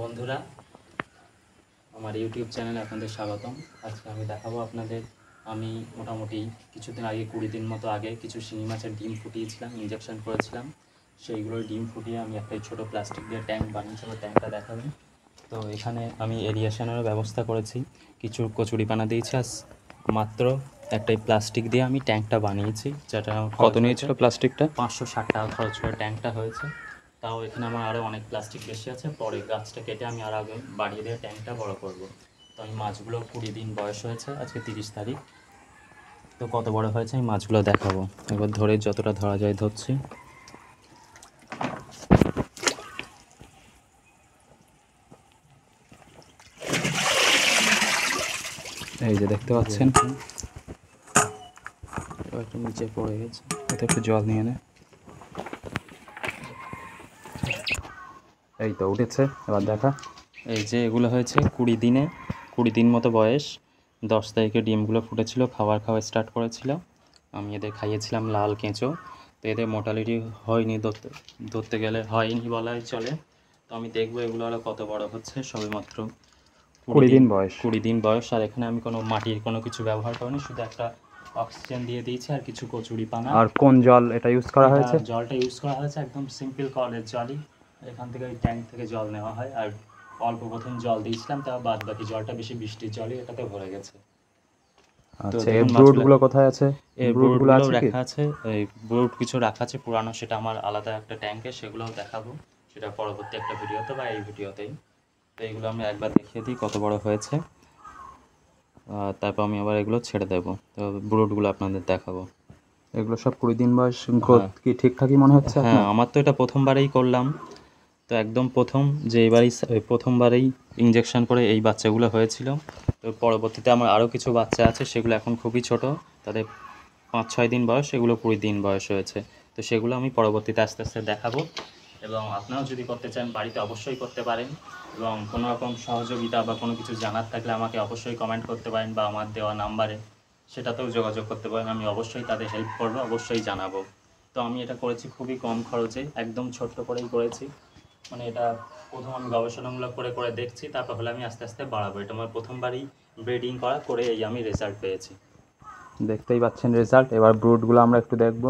বন্ধুরা, আমার ইউটিউব চ্যানেলে আপনাদের স্বাগতম। আজকে আমি দেখাবো আপনাদের আমি মোটামুটি কিছুদিন আগে 20 দিন মতো আগে কিছু শিঙি মাছের ডিম ফুটিয়েছিলাম, ইঞ্জেকশন করেছিলাম। সেইগুলোর ডিম ফুটিয়ে আমি একটা ছোটো প্লাস্টিক দিয়ে ট্যাঙ্ক বানিয়েছিলাম। ট্যাঙ্কটা দেখাবেন। তো এখানে আমি এরিয়েশনেরও ব্যবস্থা করেছি, কিছু কচুরিপানা দিয়েছি। আর মাত্র একটাই প্লাস্টিক দিয়ে আমি ট্যাঙ্কটা বানিয়েছি, যেটা কত নিয়েছিল প্লাস্টিকটা? 560 টাকা খরচ করে ট্যাঙ্কটা হয়েছে। তাও এখানে আমার আরও অনেক প্লাস্টিক বেশি আছে, পরে গাছটা কেটে আমি আর আগে বাড়িয়ে দিয়ে ট্যাঙ্কটা বড় করব। তো আমি মাছগুলো 20 দিন বয়স হয়েছে, আজকে 30 তারিখ। তো কত বড় হয়েছে আমি মাছগুলো দেখাবো। একবার ধরে যতটা ধরা যায় ধরছি। এই যে দেখতে পাচ্ছেন, একটু নিচে পড়ে গেছে, এতে একটু জল নিয়ে নে। এই তো উঠেছে, এবার দেখা। এই যে এগুলো হয়েছে 20 দিন মতো বয়স। 10 তারিখে ডিমগুলো ফুটেছিল, খাওয়া স্টার্ট করেছিল। আমি এদের খাইয়েছিলাম লাল কেঁচো। তো এদের মোটালিটি হয়নি, ধরতে গেলে হয়নি বলাই চলে। তো আমি দেখবো এগুলো আরও কত বড় হচ্ছে। সবেমাত্র 20 দিন বয়স। 20 দিন বয়স। আর এখানে আমি কোনো মাটির কোনো কিছু ব্যবহার করিনি, শুধু একটা অক্সিজেন দিয়ে দিয়েছি আর কিছু কচুরিপানা। আর কোন জল এটা ইউজ করা হয়েছে? জলটা ইউজ করা হয়েছে একদম সিম্পল কলের জলই। এখান থেকে ওই ট্যাঙ্ক থেকে জল নেওয়া হয়। আর অল্প প্রথম জল দিয়েছিলাম, তা বাদ বাকি জলটা বেশি বৃষ্টির জলই এটাতে ভরে গেছে। তো আচ্ছা, এর দেখুন ব্রুডগুলো কোথায় আছে? এই ব্রুডগুলো বোর্ডগুলোও আছে কি? রাখা আছে, এই বোর্ড কিছু রাখা আছে পুরানো, সেটা আমার আলাদা একটা ট্যাঙ্কে, সেগুলোও দেখাবো সেটা পরবর্তী একটা ভিডিওতে বা এই ভিডিওতেই। তো এইগুলো আমি একবার দেখিয়ে দিই কত বড় হয়েছে, তারপর আমি আবার এগুলো ছেড়ে দেবো। তো ব্রুডগুলো আপনাদের দেখাবো। এগুলো সব 20 দিন বয়স। গ্রোথ কি ঠিকঠাকই মনে হচ্ছে হ্যাঁ, আপনার? আমার তো এটা প্রথমবারেই করলাম। তো একদম প্রথম যে প্রথমবারেই ইঞ্জেকশন করে এই বাচ্চাগুলো হয়েছিল। তো পরবর্তীতে আমার আরও কিছু বাচ্চা আছে, সেগুলো এখন খুবই ছোট, তাদের 5-6 দিন বয়স, সেগুলো 20 দিন বয়স হয়েছে। তো সেগুলো আমি পরবর্তীতে আস্তে আস্তে দেখাবো। এবং আপনারাও যদি করতে চান বাড়িতে অবশ্যই করতে পারেন। এবং কোনো রকম সহযোগিতা বা কোনো কিছু জানার থাকলে আমাকে অবশ্যই কমেন্ট করতে পারেন, বা আমার দেওয়া নাম্বারে সেটাতেও যোগাযোগ করতে পারেন। আমি অবশ্যই তাদের হেল্প করবো, অবশ্যই জানাবো। তো আমি এটা করেছি খুবই কম খরচে, একদম ছোট্ট করেই করেছি। মানে এটা প্রথম আমি গবেষণামূলক করে করে দেখছি, তারপর হলে আমি আস্তে আস্তে বাড়াবো। এটা আমার প্রথমবারই ব্রিডিং করা করে এই আমি রেজাল্ট পেয়েছি। দেখতেই পাচ্ছেন রেজাল্ট। এবার ব্রুডগুলো আমরা একটু দেখবো।